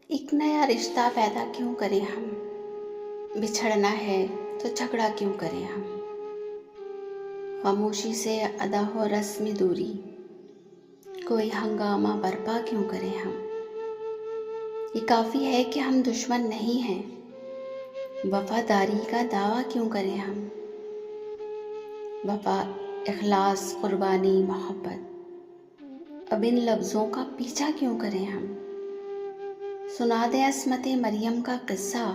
ایک نیا رشتہ پیدا کیوں کریں ہم؟ بچھڑنا ہے تو جھگڑا کیوں کریں ہم؟ خاموشی سے ادا ہو رسمی دوری، کوئی ہنگامہ برپا کیوں کریں ہم؟ یہ کافی ہے کہ ہم دشمن نہیں ہیں، وفاداری کا دعویٰ کیوں کریں ہم؟ وفا، اخلاص، قربانی، محبت، اب ان لفظوں کا پیچھا کیوں کریں ہم؟ سنا دیں عصمت مریم کا قصہ،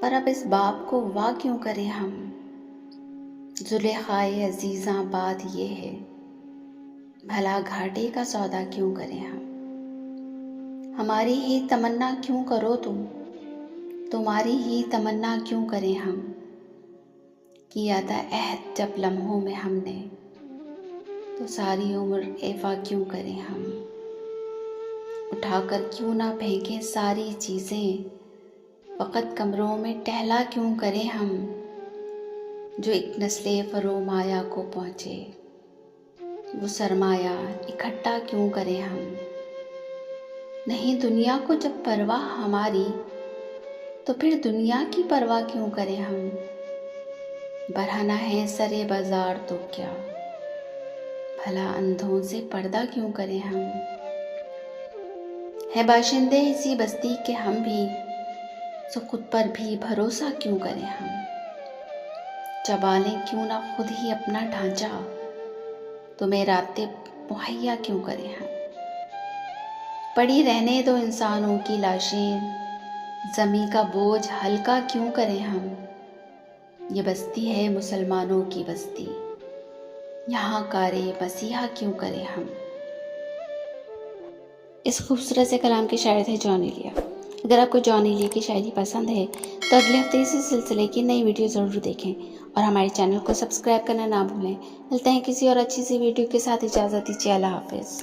پر اب اس باب کو وا کیوں کریں ہم؟ زلیخائے عزیزاں بات یہ ہے، بھلا گھاٹے کا سودا کیوں کریں ہم؟ ہماری ہی تمنا کیوں کرو تم، تمہاری ہی تمنا کیوں کریں ہم؟ کیا تھا عہد جب لمحوں میں ہم نے، تو ساری عمر ایفا کیوں کریں ہم؟ اٹھا کر کیوں نہ پھینکیں ساری چیزیں، فقط کمروں میں ٹہلا کیوں کریں ہم؟ جو ایک نسل فرومایہ کو پہنچے، وہ سرمایہ اکٹھا کیوں کریں ہم؟ نہیں دنیا کو جب پرواہ ہماری، تو پھر دنیا کی پرواہ کیوں کریں ہم؟ بڑھانا ہے سرے بازار تو کیا، بھلا اندھوں سے پردہ کیوں کریں ہم؟ ہے باشندے اسی بستی کے ہم بھی، سو خود پر بھی بھروسہ کیوں کریں ہم؟ چبا لیں کیوں نہ خود ہی اپنا ڈھانچہ، تمہیں راتب مہیا کیوں کریں ہم؟ پڑی رہنے دو انسانوں کی لاشیں، زمیں کا بوجھ ہلکا کیوں کریں ہم؟ یہ بستی ہے مسلمانوں کی بستی، یہاں کارے مسیحا کیوں کریں ہم؟ اس خوبصورت سے کلام کے شاعر تھے جان ایلیا۔ اگر آپ کو جان ایلیا کی شاعری پسند ہے تو اگلے ہفتے اسی سلسلے کی نئی ویڈیو ضرور دیکھیں اور ہمارے چینل کو سبسکرائب کرنا نہ بھولیں۔ ملتے ہیں کسی اور اچھی سی ویڈیو کے ساتھ، اجازت دیجیے، اللہ حافظ۔